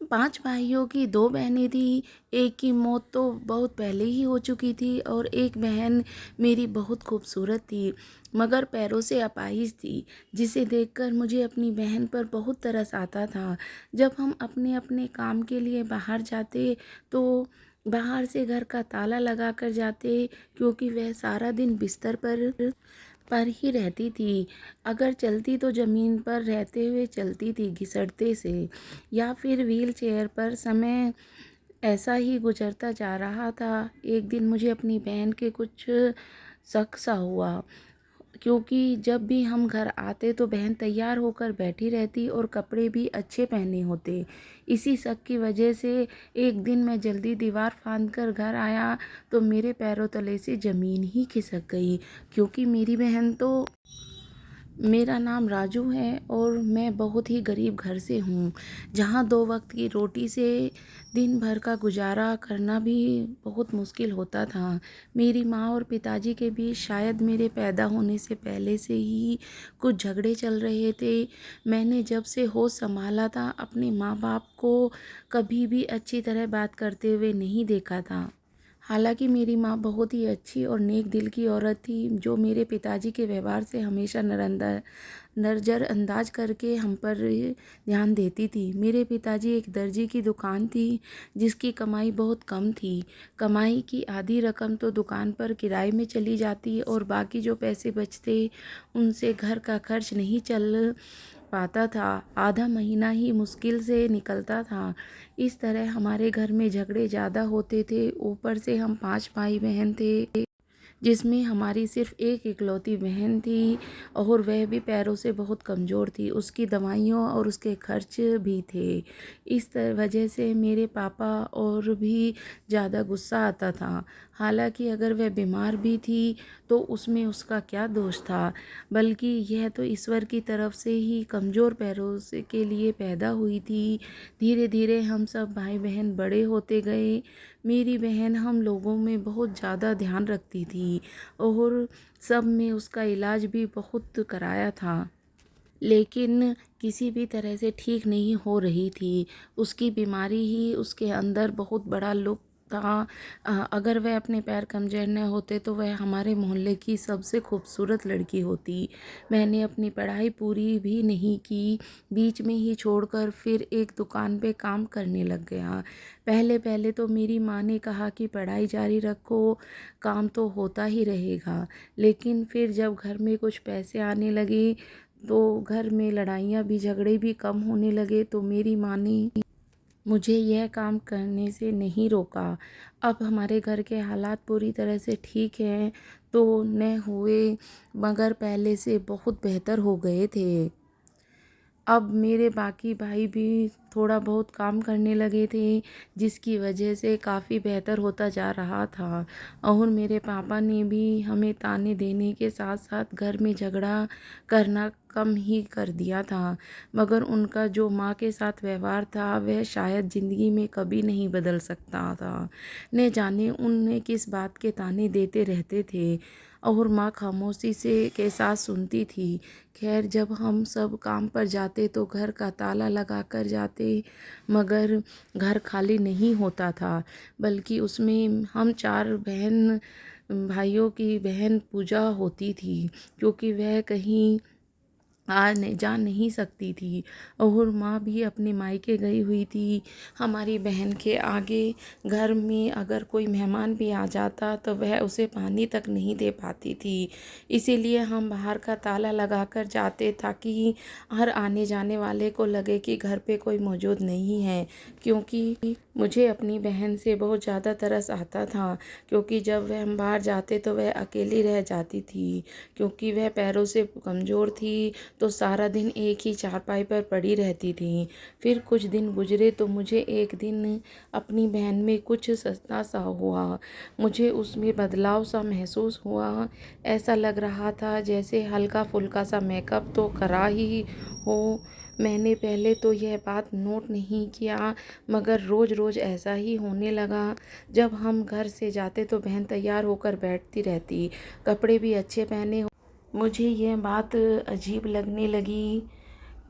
5 भाइयों की 2 बहनें थीं। एक की मौत तो बहुत पहले ही हो चुकी थी और एक बहन मेरी बहुत खूबसूरत थी, मगर पैरों से अपाहिज थी, जिसे देखकर मुझे अपनी बहन पर बहुत तरस आता था। जब हम अपने-अपने काम के लिए बाहर जाते, तो बाहर से घर का ताला लगा कर जाते, क्योंकि वह सारा दिन बिस्तर पर ही रहती थी। अगर चलती तो ज़मीन पर रहते हुए चलती थी, घिसटते से, या फिर व्हील चेयर पर। समय ऐसा ही गुजरता जा रहा था। एक दिन मुझे अपनी बहन के कुछ शक सा हुआ, क्योंकि जब भी हम घर आते तो बहन तैयार होकर बैठी रहती और कपड़े भी अच्छे पहने होते। इसी शक की वजह से एक दिन मैं जल्दी दीवार फांद कर घर आया तो मेरे पैरों तले से ज़मीन ही खिसक गई, क्योंकि मेरी बहन तो मेरा नाम राजू है और मैं बहुत ही गरीब घर से हूँ, जहाँ 2 वक्त की रोटी से दिन भर का गुजारा करना भी बहुत मुश्किल होता था। मेरी माँ और पिताजी के बीच शायद मेरे पैदा होने से पहले से ही कुछ झगड़े चल रहे थे। मैंने जब से होश संभाला था, अपने माँ-बाप को कभी भी अच्छी तरह बात करते हुए नहीं देखा था। हालाँकि मेरी माँ बहुत ही अच्छी और नेक दिल की औरत थी, जो मेरे पिताजी के व्यवहार से हमेशा नज़रअंदाज करके हम पर ध्यान देती थी। मेरे पिताजी एक दर्जी की दुकान थी, जिसकी कमाई बहुत कम थी। कमाई की आधी रकम तो दुकान पर किराए में चली जाती और बाकी जो पैसे बचते, उनसे घर का खर्च नहीं चल पाता था। आधा महीना ही मुश्किल से निकलता था। इस तरह हमारे घर में झगड़े ज़्यादा होते थे। ऊपर से हम 5 भाई बहन थे, जिसमें हमारी सिर्फ एक इकलौती बहन थी और वह भी पैरों से बहुत कमज़ोर थी। उसकी दवाइयों और उसके खर्च भी थे। वजह से मेरे पापा और भी ज़्यादा गुस्सा आता था। हालांकि अगर वह बीमार भी थी तो उसमें उसका क्या दोष था, बल्कि यह तो ईश्वर की तरफ से ही कमज़ोर पैरों से के लिए पैदा हुई थी। धीरे धीरे हम सब भाई बहन बड़े होते गए। मेरी बहन हम लोगों में बहुत ज़्यादा ध्यान रखती थी और सब में उसका इलाज भी बहुत कराया था, लेकिन किसी भी तरह से ठीक नहीं हो रही थी। उसकी बीमारी ही उसके अंदर बहुत बड़ा लुक था। अगर वह अपने पैर कमज़ोर न होते तो वह हमारे मोहल्ले की सबसे खूबसूरत लड़की होती। मैंने अपनी पढ़ाई पूरी भी नहीं की, बीच में ही छोड़कर फिर एक दुकान पे काम करने लग गया। पहले पहले तो मेरी माँ ने कहा कि पढ़ाई जारी रखो, काम तो होता ही रहेगा। लेकिन फिर जब घर में कुछ पैसे आने लगे तो घर में लड़ाइयाँ भी, झगड़े भी कम होने लगे, तो मेरी माँ ने मुझे यह काम करने से नहीं रोका। अब हमारे घर के हालात पूरी तरह से ठीक हैं तो न हुए, मगर पहले से बहुत बेहतर हो गए थे। अब मेरे बाकी भाई भी थोड़ा बहुत काम करने लगे थे, जिसकी वजह से काफ़ी बेहतर होता जा रहा था। और मेरे पापा ने भी हमें ताने देने के साथ साथ घर में झगड़ा करना कम ही कर दिया था। मगर उनका जो माँ के साथ व्यवहार था, वह शायद ज़िंदगी में कभी नहीं बदल सकता था। न जाने उन्हें किस बात के ताने देते रहते थे और माँ खामोशी से के साथ सुनती थी। खैर, जब हम सब काम पर जाते तो घर का ताला लगा कर जाते, मगर घर खाली नहीं होता था, बल्कि उसमें हम 4 बहन भाइयों की बहन पूजा होती थी, क्योंकि वह कहीं जा नहीं सकती थी और माँ भी अपने मायके गई हुई थी। हमारी बहन के आगे घर में अगर कोई मेहमान भी आ जाता तो वह उसे पानी तक नहीं दे पाती थी। इसीलिए हम बाहर का ताला लगा कर जाते, ताकि हर आने जाने वाले को लगे कि घर पे कोई मौजूद नहीं है। क्योंकि मुझे अपनी बहन से बहुत ज़्यादा तरस आता था, क्योंकि जब वह हम बाहर जाते तो वह अकेली रह जाती थी, क्योंकि वह पैरों से कमज़ोर थी तो सारा दिन एक ही चारपाई पर पड़ी रहती थी। फिर कुछ दिन गुजरे तो मुझे एक दिन अपनी बहन में कुछ सस्ता सा हुआ। मुझे उसमें बदलाव सा महसूस हुआ। ऐसा लग रहा था जैसे हल्का फुल्का सा मेकअप तो करा ही हो। मैंने पहले तो यह बात नोट नहीं किया, मगर रोज़ रोज़ ऐसा ही होने लगा। जब हम घर से जाते तो बहन तैयार होकर बैठती रहती, कपड़े भी अच्छे पहने। मुझे यह बात अजीब लगने लगी।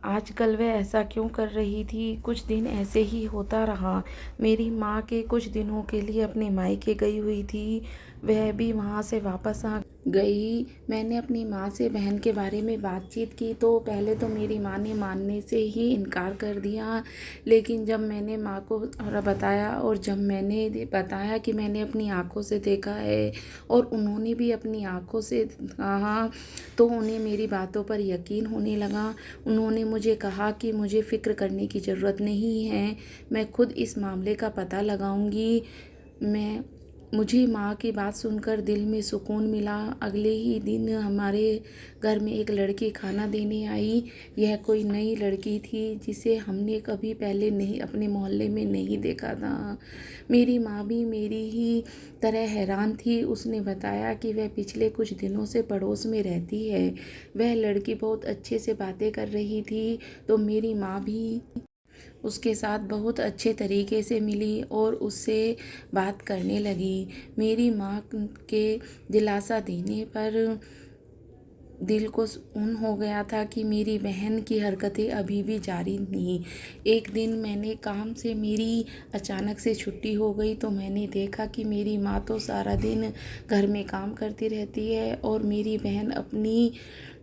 आजकल वह ऐसा क्यों कर रही थी? कुछ दिन ऐसे ही होता रहा। मेरी माँ के कुछ दिनों के लिए अपने मायके गई हुई थी, वह भी वहाँ से वापस आ गई। मैंने अपनी माँ से बहन के बारे में बातचीत की तो पहले तो मेरी माँ ने मानने से ही इनकार कर दिया, लेकिन जब मैंने माँ को बताया और जब मैंने बताया कि मैंने अपनी आँखों से देखा है और उन्होंने भी अपनी आँखों से कहा, तो उन्हें मेरी बातों पर यकीन होने लगा। उन्होंने मुझे कहा कि मुझे फ़िक्र करने की ज़रूरत नहीं है, मैं खुद इस मामले का पता लगाऊंगी। मैं मुझे माँ की बात सुनकर दिल में सुकून मिला। अगले ही दिन हमारे घर में एक लड़की खाना देने आई। यह कोई नई लड़की थी जिसे हमने कभी पहले नहीं अपने मोहल्ले में नहीं देखा था। मेरी माँ भी मेरी ही तरह हैरान थी। उसने बताया कि वह पिछले कुछ दिनों से पड़ोस में रहती है। वह लड़की बहुत अच्छे से बातें कर रही थी, तो मेरी माँ भी उसके साथ बहुत अच्छे तरीके से मिली और उससे बात करने लगी। मेरी माँ के दिलासा देने पर दिल को सुकून हो गया था कि मेरी बहन की हरकतें अभी भी जारी थीं। एक दिन मैंने काम से मेरी अचानक से छुट्टी हो गई तो मैंने देखा कि मेरी माँ तो सारा दिन घर में काम करती रहती है और मेरी बहन अपनी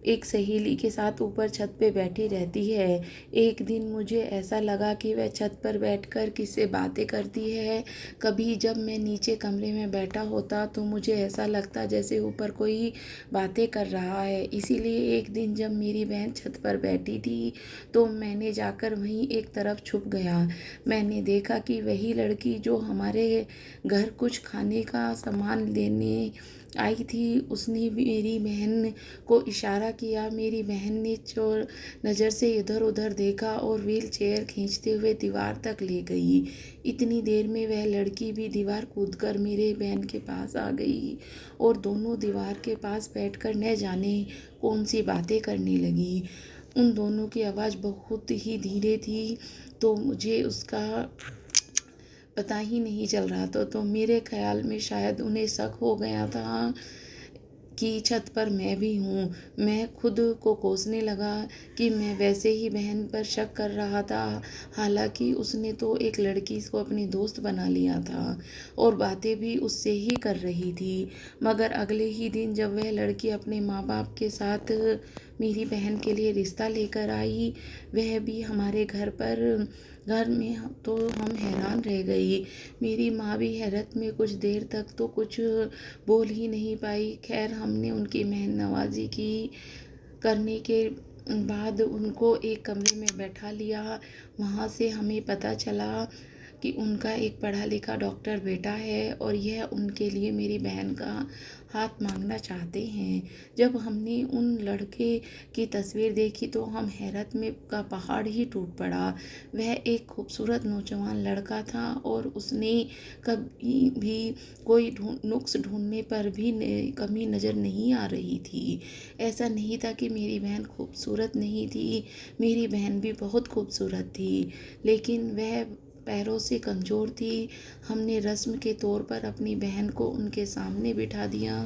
एक सहेली के साथ ऊपर छत पे बैठी रहती है। एक दिन मुझे ऐसा लगा कि वह छत पर बैठकर किससे बातें करती है। कभी जब मैं नीचे कमरे में बैठा होता तो मुझे ऐसा लगता जैसे ऊपर कोई बातें कर रहा है। इसीलिए एक दिन जब मेरी बहन छत पर बैठी थी तो मैंने जाकर वहीं एक तरफ छुप गया। मैंने देखा कि वही लड़की जो हमारे घर कुछ खाने का सामान लेने आई थी, उसने मेरी बहन को इशारा किया। मेरी बहन ने चोर नज़र से इधर उधर देखा और व्हील चेयर खींचते हुए दीवार तक ले गई। इतनी देर में वह लड़की भी दीवार कूदकर मेरे बहन के पास आ गई और दोनों दीवार के पास बैठकर न जाने कौन सी बातें करने लगी। उन दोनों की आवाज़ बहुत ही धीरे थी, तो मुझे उसका पता ही नहीं चल रहा था। तो मेरे ख्याल में शायद उन्हें शक हो गया था कि छत पर मैं भी हूँ। मैं खुद को कोसने लगा कि मैं वैसे ही बहन पर शक कर रहा था। हालांकि उसने तो एक लड़की को अपनी दोस्त बना लिया था और बातें भी उससे ही कर रही थी। मगर अगले ही दिन जब वह लड़की अपने माँ बाप के साथ मेरी बहन के लिए रिश्ता लेकर आई, वह भी हमारे घर में तो हम हैरान रह गई। मेरी माँ भी हैरत में कुछ देर तक तो कुछ बोल ही नहीं पाई। खैर हमने उनकी मेहमान नवाजी की करने के बाद उनको एक कमरे में बैठा लिया। वहाँ से हमें पता चला कि उनका एक पढ़ा लिखा डॉक्टर बेटा है और यह उनके लिए मेरी बहन का हाथ मांगना चाहते हैं। जब हमने उन लड़के की तस्वीर देखी तो हम हैरत में का पहाड़ ही टूट पड़ा। वह एक खूबसूरत नौजवान लड़का था और उसने कभी भी कोई नुक्स ढूंढने पर भी कमी नज़र नहीं आ रही थी। ऐसा नहीं था कि मेरी बहन खूबसूरत नहीं थी, मेरी बहन भी बहुत खूबसूरत थी, लेकिन वह पैरों से कमज़ोर थी। हमने रस्म के तौर पर अपनी बहन को उनके सामने बिठा दिया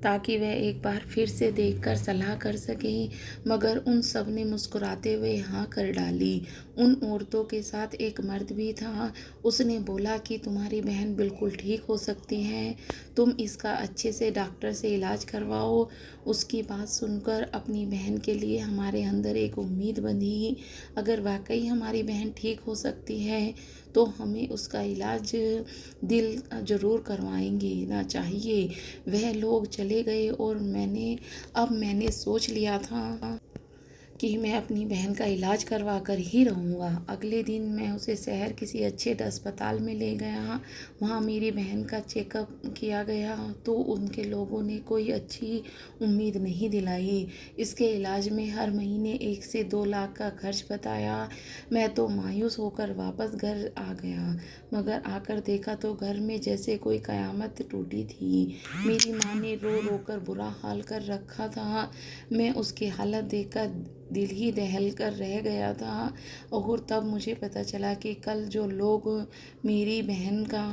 ताकि वह एक बार फिर से देखकर सलाह कर सकें, मगर उन सब ने मुस्कुराते हुए हाँ कर डाली। उन औरतों के साथ एक मर्द भी था। उसने बोला कि तुम्हारी बहन बिल्कुल ठीक हो सकती है, तुम इसका अच्छे से डॉक्टर से इलाज करवाओ। उसकी बात सुनकर अपनी बहन के लिए हमारे अंदर एक उम्मीद बंधी। अगर वाकई हमारी बहन ठीक हो सकती है तो हमें उसका इलाज दिल ज़रूर करवाएंगे ना चाहिए। वह लोग चले गए और मैंने सोच लिया था कि मैं अपनी बहन का इलाज करवा कर ही रहूँगा। अगले दिन मैं उसे शहर किसी अच्छे अस्पताल में ले गया। वहाँ मेरी बहन का चेकअप किया गया तो उनके लोगों ने कोई अच्छी उम्मीद नहीं दिलाई। इसके इलाज में हर महीने 1 से 2 लाख का खर्च बताया। मैं तो मायूस होकर वापस घर आ गया, मगर आकर देखा तो घर में जैसे कोई क़यामत टूटी थी। मेरी माँ ने रो रो कर बुरा हाल कर रखा था। मैं उसकी हालत देखकर दिल ही दहल कर रह गया था और तब मुझे पता चला कि कल जो लोग मेरी बहन का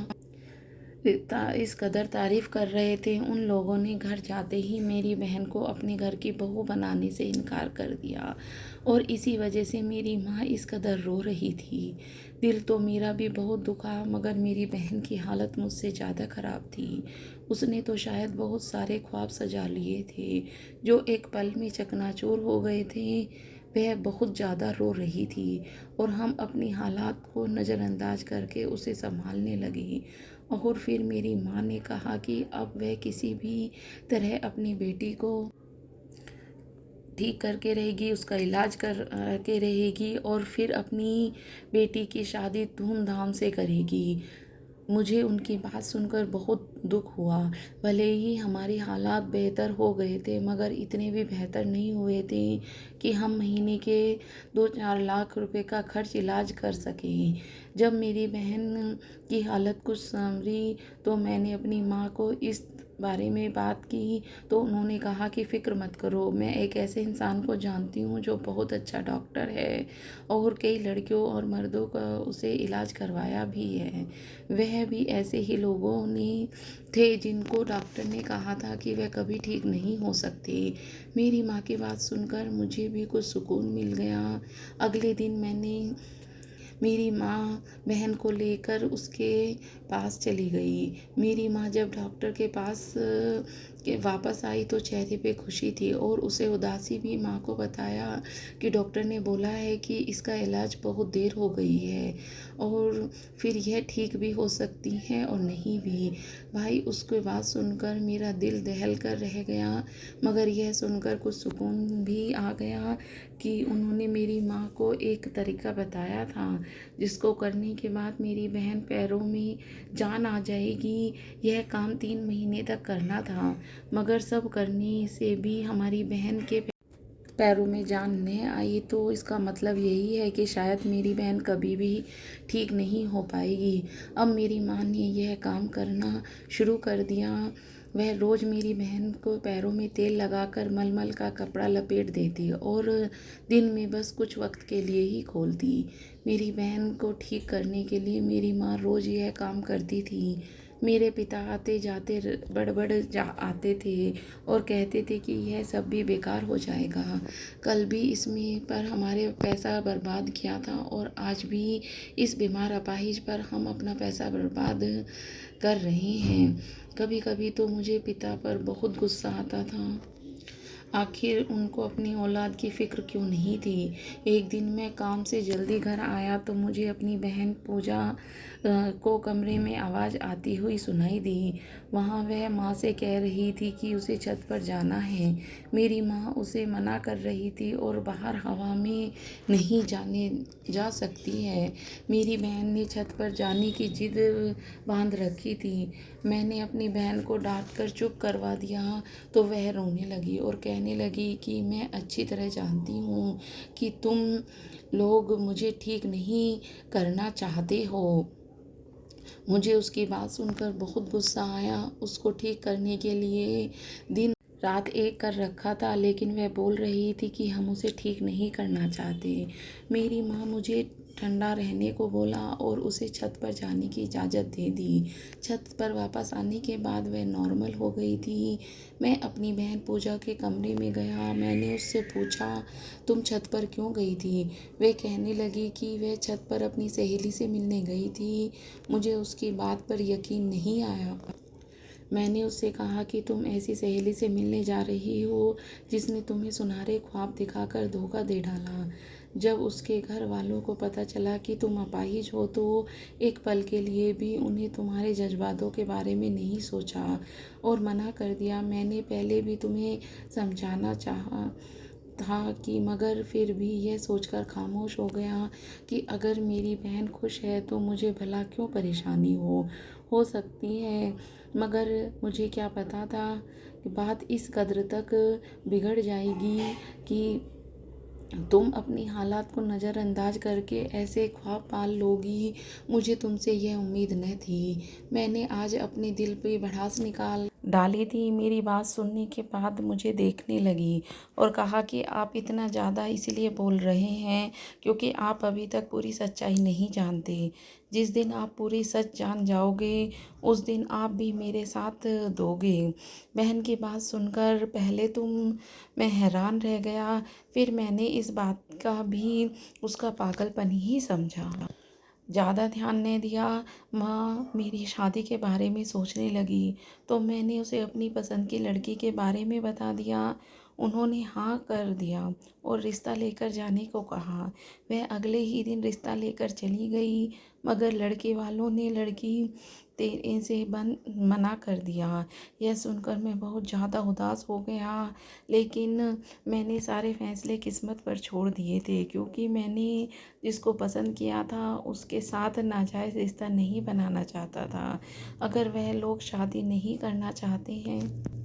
इस कदर तारीफ़ कर रहे थे, उन लोगों ने घर जाते ही मेरी बहन को अपने घर की बहू बनाने से इनकार कर दिया और इसी वजह से मेरी माँ इस कदर रो रही थी। दिल तो मेरा भी बहुत दुखा, मगर मेरी बहन की हालत मुझसे ज़्यादा ख़राब थी। उसने तो शायद बहुत सारे ख्वाब सजा लिए थे, जो एक पल में चकनाचूर हो गए थे। वह बहुत ज़्यादा रो रही थी और हम अपनी हालात को नज़रअंदाज करके उसे संभालने लगे। और फिर मेरी माँ ने कहा कि अब वह किसी भी तरह अपनी बेटी को ठीक करके रहेगी, उसका इलाज कर के रहेगी और फिर अपनी बेटी की शादी धूमधाम से करेगी। मुझे उनकी बात सुनकर बहुत दुख हुआ। भले ही हमारे हालात बेहतर हो गए थे, मगर इतने भी बेहतर नहीं हुए थे कि हम महीने के 2-4 लाख रुपए का खर्च इलाज कर सकें। जब मेरी बहन की हालत कुछ संवरी तो मैंने अपनी माँ को इस बारे में बात की, तो उन्होंने कहा कि फ़िक्र मत करो, मैं एक ऐसे इंसान को जानती हूँ जो बहुत अच्छा डॉक्टर है और कई लड़कियों और मर्दों का उसे इलाज करवाया भी है। वह भी ऐसे ही लोगों ने थे जिनको डॉक्टर ने कहा था कि वह कभी ठीक नहीं हो सकते। मेरी माँ की बात सुनकर मुझे भी कुछ सुकून मिल गया। अगले दिन मैंने मेरी माँ बहन को लेकर उसके पास चली गई। मेरी माँ जब डॉक्टर के पास के वापस आई तो चेहरे पे खुशी थी और उसे उदासी भी। माँ को बताया कि डॉक्टर ने बोला है कि इसका इलाज बहुत देर हो गई है और फिर यह ठीक भी हो सकती है और नहीं भी। भाई, उसके बात सुनकर मेरा दिल दहल कर रह गया, मगर यह सुनकर कुछ सुकून भी आ गया कि उन्होंने मेरी माँ को एक तरीका बताया था जिसको करने के बाद मेरी बहन पैरों में जान आ जाएगी। यह काम 3 महीने तक करना था, मगर सब करने से भी हमारी बहन के पैरों में जान नहीं आई, तो इसका मतलब यही है कि शायद मेरी बहन कभी भी ठीक नहीं हो पाएगी। अब मेरी माँ ने यह काम करना शुरू कर दिया। वह रोज़ मेरी बहन को पैरों में तेल लगाकर मलमल का कपड़ा लपेट देती और दिन में बस कुछ वक्त के लिए ही खोलती। मेरी बहन को ठीक करने के लिए मेरी माँ रोज़ यह काम करती थी। मेरे पिता आते जाते बड़बड़ जा आते थे और कहते थे कि यह सब भी बेकार हो जाएगा। कल भी इसमें पर हमारे पैसा बर्बाद किया था और आज भी इस बीमार अपाहिज पर हम अपना पैसा बर्बाद कर रहे हैं। कभी कभी तो मुझे पिता पर बहुत गुस्सा आता था। आखिर उनको अपनी औलाद की फ़िक्र क्यों नहीं थी। एक दिन मैं काम से जल्दी घर आया तो मुझे अपनी बहन पूजा को कमरे में आवाज़ आती हुई सुनाई दी। वहाँ वह माँ से कह रही थी कि उसे छत पर जाना है। मेरी माँ उसे मना कर रही थी और बाहर हवा में नहीं जाने जा सकती है। मेरी बहन ने छत पर जाने की जिद बांध रखी थी। मैंने अपनी बहन को डांट कर चुप करवा दिया तो वह रोने लगी और कहने लगी कि मैं अच्छी तरह जानती हूँ कि तुम लोग मुझे ठीक नहीं करना चाहते हो। मुझे उसकी बात सुनकर बहुत गुस्सा आया। उसको ठीक करने के लिए दिन रात एक कर रखा था, लेकिन वह बोल रही थी कि हम उसे ठीक नहीं करना चाहते। मेरी माँ मुझे ठंडा रहने को बोला और उसे छत पर जाने की इजाज़त दे दी। छत पर वापस आने के बाद वह नॉर्मल हो गई थी। मैं अपनी बहन पूजा के कमरे में गया। मैंने उससे पूछा, तुम छत पर क्यों गई थी? वह कहने लगी कि वह छत पर अपनी सहेली से मिलने गई थी। मुझे उसकी बात पर यकीन नहीं आया। मैंने उससे कहा कि तुम ऐसी सहेली से मिलने जा रही हो जिसने तुम्हें सुनहरे ख्वाब दिखाकर धोखा दे डाला। जब उसके घर वालों को पता चला कि तुम अपाहिज हो तो एक पल के लिए भी उन्हें तुम्हारे जज्बातों के बारे में नहीं सोचा और मना कर दिया। मैंने पहले भी तुम्हें समझाना चाहा था कि मगर फिर भी यह सोचकर खामोश हो गया कि अगर मेरी बहन खुश है तो मुझे भला क्यों परेशानी हो सकती है। मगर मुझे क्या पता था कि बात इस कद्र तक बिगड़ जाएगी कि तुम अपनी हालात को नज़रअंदाज करके ऐसे ख्वाब पाल लोगी। मुझे तुमसे यह उम्मीद न थी। मैंने आज अपने दिल पे भड़ास निकाल डाली थी। मेरी बात सुनने के बाद मुझे देखने लगी और कहा कि आप इतना ज़्यादा इसलिए बोल रहे हैं क्योंकि आप अभी तक पूरी सच्चाई नहीं जानते। जिस दिन आप पूरी सच जान जाओगे उस दिन आप भी मेरे साथ दोगे। बहन की बात सुनकर पहले मैं हैरान रह गया, फिर मैंने इस बात का भी उसका पागलपन ही समझा। ज़्यादा ध्यान नहीं दिया। माँ मेरी शादी के बारे में सोचने लगी तो मैंने उसे अपनी पसंद की लड़की के बारे में बता दिया। उन्होंने हाँ कर दिया और रिश्ता लेकर जाने को कहा। वह अगले ही दिन रिश्ता लेकर चली गई, मगर लड़के वालों ने लड़की तेरे से मना कर दिया। यह सुनकर मैं बहुत ज़्यादा उदास हो गया, लेकिन मैंने सारे फैसले किस्मत पर छोड़ दिए थे क्योंकि मैंने जिसको पसंद किया था उसके साथ नाजायज़ रिश्ता नहीं बनाना चाहता था। अगर वह लोग शादी नहीं करना चाहते हैं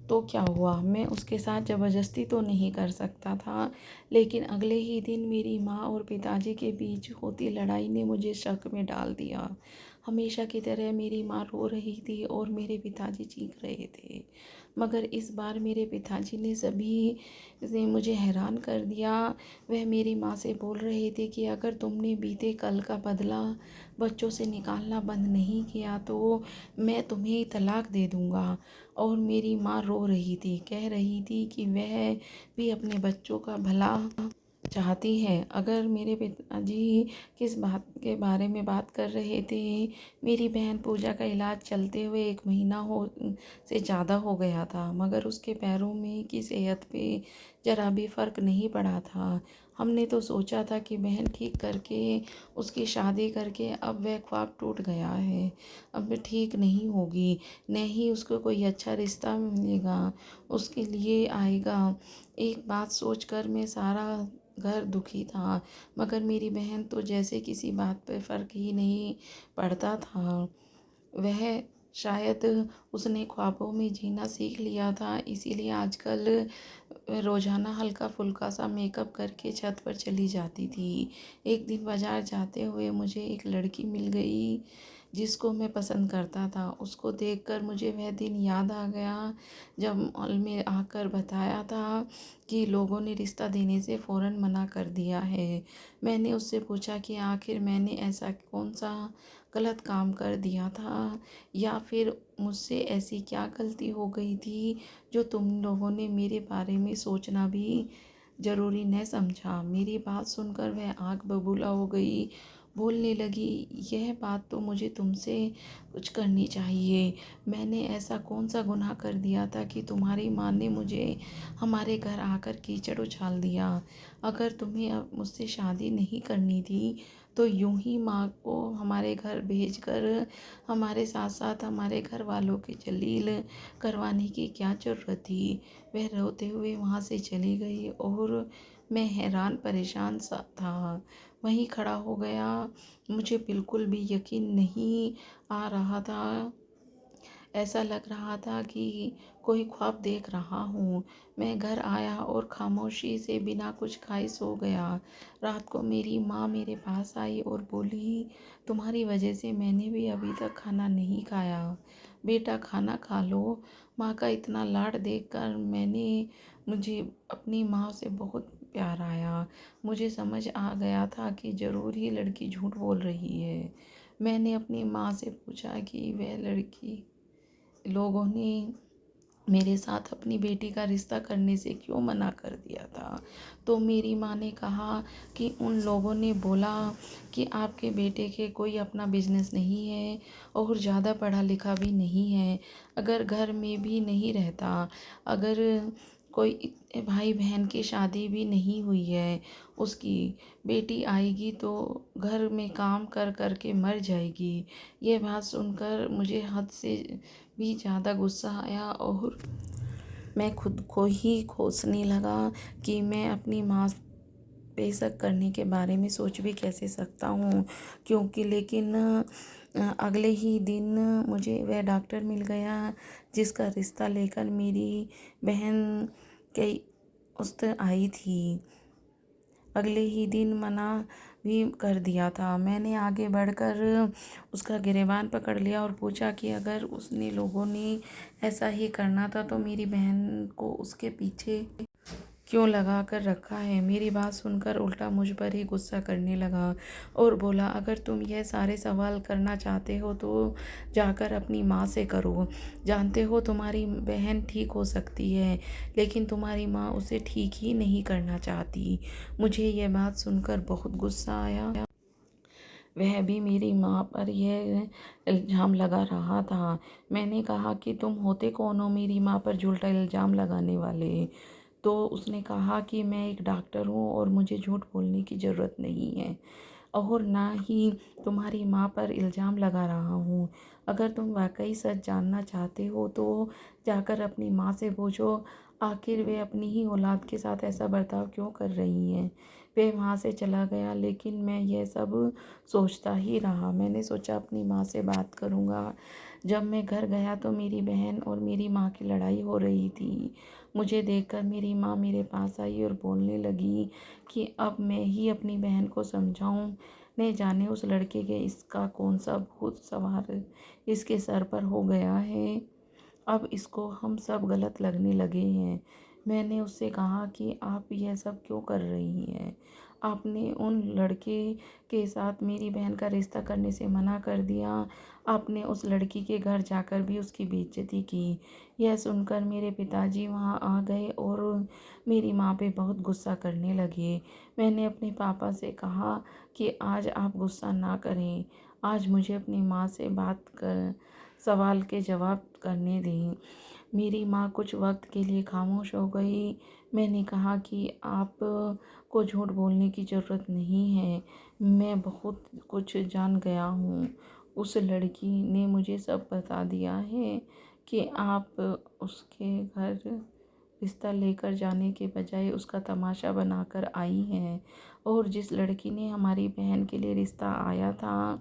तो क्या हुआ, मैं उसके साथ ज़बरदस्ती तो नहीं कर सकता था। लेकिन अगले ही दिन मेरी माँ और पिताजी के बीच होती लड़ाई ने मुझे शक में डाल दिया। हमेशा की तरह मेरी माँ रो रही थी और मेरे पिताजी चीख रहे थे, मगर इस बार मेरे पिताजी ने सभी ने मुझे हैरान कर दिया। वह मेरी माँ से बोल रहे थे कि अगर तुमने बीते कल का बदला बच्चों से निकालना बंद नहीं किया तो मैं तुम्हें तलाक दे दूँगा। और मेरी माँ रो रही थी, कह रही थी कि वह भी अपने बच्चों का भला चाहती है। अगर मेरे पिताजी किस बात के बारे में बात कर रहे थे, मेरी बहन पूजा का इलाज चलते हुए 1 महीना हो से ज़्यादा हो गया था, मगर उसके पैरों में की सेहत पे ज़रा भी फ़र्क नहीं पड़ा था। हमने तो सोचा था कि बहन ठीक करके उसकी शादी करके अब वह ख्वाब टूट गया है, अब वह ठीक नहीं होगी, न ही उसको कोई अच्छा रिश्ता मिलेगा, उसके लिए आएगा। एक बात सोचकर मैं सारा घर दुखी था, मगर मेरी बहन तो जैसे किसी बात पर फ़र्क ही नहीं पड़ता था। वह शायद उसने ख्वाबों में जीना सीख लिया था, इसीलिए आजकल रोज़ाना हल्का फुल्का सा मेकअप करके छत पर चली जाती थी। एक दिन बाज़ार जाते हुए मुझे एक लड़की मिल गई जिसको मैं पसंद करता था। उसको देखकर मुझे वह दिन याद आ गया जब मॉल में आकर बताया था कि लोगों ने रिश्ता देने से फ़ौरन मना कर दिया है। मैंने उससे पूछा कि आखिर मैंने ऐसा कौन सा गलत काम कर दिया था, या फिर मुझसे ऐसी क्या गलती हो गई थी जो तुम लोगों ने मेरे बारे में सोचना भी ज़रूरी न समझा। मेरी बात सुनकर वह आग बबूला हो गई, बोलने लगी, यह बात तो मुझे तुमसे कुछ करनी चाहिए। मैंने ऐसा कौन सा गुनाह कर दिया था कि तुम्हारी माँ ने मुझे हमारे घर आकर कीचड़ उछाल दिया। अगर तुम्हें अब मुझसे शादी नहीं करनी थी तो यूं ही माँ को हमारे घर भेजकर हमारे साथ साथ हमारे घर वालों की जलील करवाने की क्या ज़रूरत थी। वह रोते हुए वहाँ से चली गई और मैं हैरान परेशान सा था, वहीं खड़ा हो गया। मुझे बिल्कुल भी यकीन नहीं आ रहा था, ऐसा लग रहा था कि कोई ख्वाब देख रहा हूँ। मैं घर आया और खामोशी से बिना कुछ खाए सो गया। रात को मेरी माँ मेरे पास आई और बोली, तुम्हारी वजह से मैंने भी अभी तक खाना नहीं खाया, बेटा खाना खा लो। माँ का इतना लाड देखकर मुझे अपनी माँ से बहुत प्यार आया। मुझे समझ आ गया था कि ज़रूर ही लड़की झूठ बोल रही है। मैंने अपनी माँ से पूछा कि वह लड़की लोगों ने मेरे साथ अपनी बेटी का रिश्ता करने से क्यों मना कर दिया था। तो मेरी माँ ने कहा कि उन लोगों ने बोला कि आपके बेटे के कोई अपना बिजनेस नहीं है और ज़्यादा पढ़ा लिखा भी नहीं है, अगर घर में भी नहीं रहता, अगर कोई भाई बहन की शादी भी नहीं हुई है, उसकी बेटी आएगी तो घर में काम कर कर के मर जाएगी। ये बात सुनकर मुझे हद से भी ज़्यादा गुस्सा आया और मैं खुद को ही कोसने लगा कि मैं अपनी माँ पे शक करने के बारे में सोच भी कैसे सकता हूँ, क्योंकि लेकिन अगले ही दिन मुझे वह डॉक्टर मिल गया जिसका रिश्ता लेकर मेरी बहन कई उस तरह आई थी। अगले ही दिन मना भी कर दिया था। मैंने आगे बढ़कर उसका गिरेबान पकड़ लिया और पूछा कि अगर उसने लोगों ने ऐसा ही करना था तो मेरी बहन को उसके पीछे क्यों लगा कर रखा है। मेरी बात सुनकर उल्टा मुझ पर ही गुस्सा करने लगा और बोला, अगर तुम यह सारे सवाल करना चाहते हो तो जाकर अपनी माँ से करो। जानते हो तुम्हारी बहन ठीक हो सकती है, लेकिन तुम्हारी माँ उसे ठीक ही नहीं करना चाहती। मुझे यह बात सुनकर बहुत गुस्सा आया। वह भी मेरी माँ पर यह इल्ज़ाम लगा रहा था। मैंने कहा कि तुम होते कौन हो मेरी माँ पर झूठा इल्ज़ाम लगाने वाले। तो उसने कहा कि मैं एक डॉक्टर हूँ और मुझे झूठ बोलने की ज़रूरत नहीं है और ना ही तुम्हारी माँ पर इल्ज़ाम लगा रहा हूँ। अगर तुम वाकई सच जानना चाहते हो तो जाकर अपनी माँ से पूछो, आखिर वे अपनी ही औलाद के साथ ऐसा बर्ताव क्यों कर रही हैं। वह वहाँ से चला गया, लेकिन मैं यह सब सोचता ही रहा। मैंने सोचा अपनी माँ से बात करूँगा। जब मैं घर गया तो मेरी बहन और मेरी माँ की लड़ाई हो रही थी। मुझे देखकर मेरी माँ मेरे पास आई और बोलने लगी कि अब मैं ही अपनी बहन को समझाऊं। न जाने उस लड़के के इसका कौन सा भूत सवार इसके सर पर हो गया है। अब इसको हम सब गलत लगने लगे हैं। मैंने उससे कहा कि आप यह सब क्यों कर रही हैं। आपने उन लड़के के साथ मेरी बहन का रिश्ता करने से मना कर दिया। आपने उस लड़की के घर जाकर भी उसकी बेइज्जती की। यह सुनकर मेरे पिताजी वहाँ आ गए और मेरी माँ पे बहुत गुस्सा करने लगे। मैंने अपने पापा से कहा कि आज आप गुस्सा ना करें। आज मुझे अपनी माँ से बात कर सवाल के जवाब करने दें। मेरी माँ कुछ वक्त के लिए खामोश हो गई। मैंने कहा कि आप को झूठ बोलने की ज़रूरत नहीं है। मैं बहुत कुछ जान गया हूँ। उस लड़की ने मुझे सब बता दिया है कि आप उसके घर रिश्ता लेकर जाने के बजाय उसका तमाशा बनाकर आई हैं और जिस लड़की ने हमारी बहन के लिए रिश्ता आया था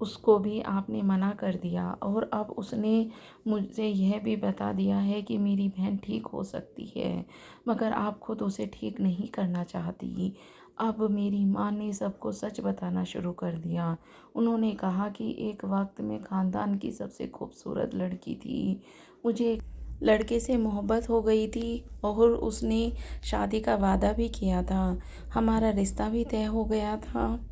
उसको भी आपने मना कर दिया और अब उसने मुझे यह भी बता दिया है कि मेरी बहन ठीक हो सकती है, मगर आप खुद उसे ठीक नहीं करना चाहती। अब मेरी माँ ने सबको सच बताना शुरू कर दिया। उन्होंने कहा कि एक वक्त में ख़ानदान की सबसे खूबसूरत लड़की थी। मुझे एक लड़के से मोहब्बत हो गई थी और उसने शादी का वादा भी किया था। हमारा रिश्ता भी तय हो गया था,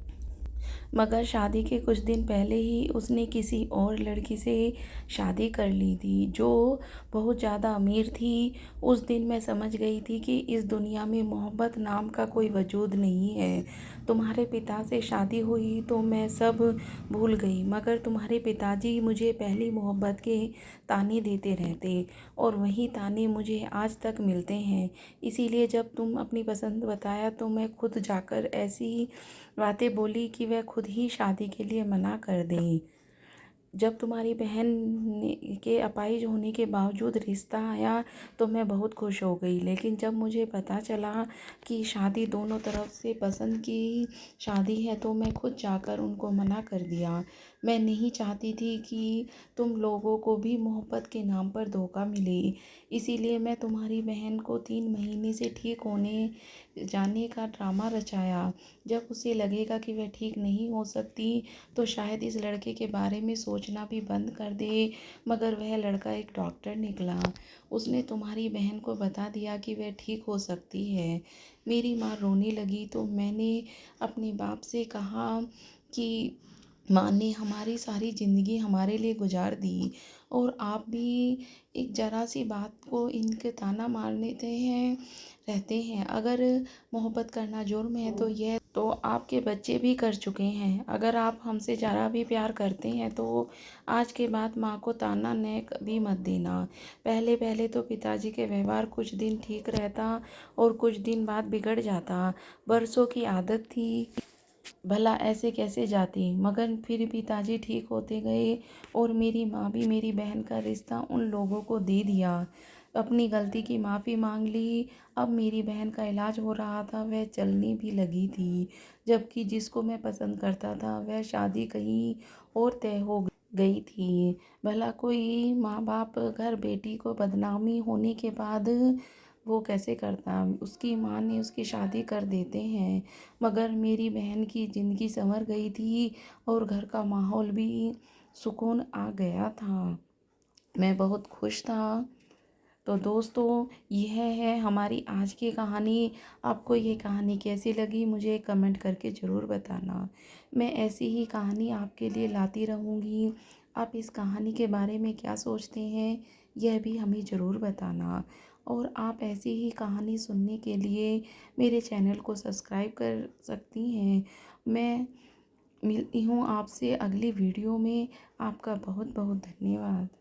मगर शादी के कुछ दिन पहले ही उसने किसी और लड़की से शादी कर ली थी जो बहुत ज़्यादा अमीर थी। उस दिन मैं समझ गई थी कि इस दुनिया में मोहब्बत नाम का कोई वजूद नहीं है। तुम्हारे पिता से शादी हुई तो मैं सब भूल गई, मगर तुम्हारे पिताजी मुझे पहली मोहब्बत के ताने देते रहते और वही ताने मुझे आज तक मिलते हैं। इसीलिए जब तुम अपनी पसंद बताया तो मैं खुद जाकर ऐसी बातें बोली कि वह खुद ही शादी के लिए मना कर दें। जब तुम्हारी बहन के अपाहिज होने के बावजूद रिश्ता आया तो मैं बहुत खुश हो गई, लेकिन जब मुझे पता चला कि शादी दोनों तरफ से पसंद की शादी है तो मैं खुद जाकर उनको मना कर दिया। मैं नहीं चाहती थी कि तुम लोगों को भी मोहब्बत के नाम पर धोखा मिले। इसीलिए मैं तुम्हारी बहन को 3 महीने से ठीक होने जाने का ड्रामा रचाया। जब उसे लगेगा कि वह ठीक नहीं हो सकती तो शायद इस लड़के के बारे में सोचना भी बंद कर दे, मगर वह लड़का एक डॉक्टर निकला। उसने तुम्हारी बहन को बता दिया कि वह ठीक हो सकती है। मेरी माँ रोने लगी तो मैंने अपने बाप से कहा कि माँ ने हमारी सारी ज़िंदगी हमारे लिए गुजार दी और आप भी एक ज़रा सी बात को इनके ताना मारने हैं रहते हैं। अगर मोहब्बत करना जुर्म है तो यह तो आपके बच्चे भी कर चुके हैं। अगर आप हमसे ज़रा भी प्यार करते हैं तो आज के बाद माँ को ताना न कभी मत देना। पहले पहले तो पिताजी के व्यवहार कुछ दिन ठीक रहता और कुछ दिन बाद बिगड़ जाता। बरसों की आदत थी, भला ऐसे कैसे जाती, मगर फिर पिताजी ठीक होते गए और मेरी माँ भी मेरी बहन का रिश्ता उन लोगों को दे दिया। अपनी गलती की माफ़ी मांग ली। अब मेरी बहन का इलाज हो रहा था, वह चलने भी लगी थी, जबकि जिसको मैं पसंद करता था वह शादी कहीं और तय हो गई थी। भला कोई माँ बाप घर बेटी को बदनामी होने के बाद वो कैसे करता। उसकी माँ ने उसकी शादी कर देते हैं, मगर मेरी बहन की ज़िंदगी संवर गई थी और घर का माहौल भी सुकून आ गया था। मैं बहुत खुश था। तो दोस्तों, यह है हमारी आज की कहानी। आपको ये कहानी कैसी लगी मुझे कमेंट करके ज़रूर बताना। मैं ऐसी ही कहानी आपके लिए लाती रहूँगी। आप इस कहानी के बारे में क्या सोचते हैं यह भी हमें ज़रूर बताना। और आप ऐसी ही कहानी सुनने के लिए मेरे चैनल को सब्सक्राइब कर सकती हैं। मैं मिलती हूँ आपसे अगली वीडियो में। आपका बहुत बहुत धन्यवाद।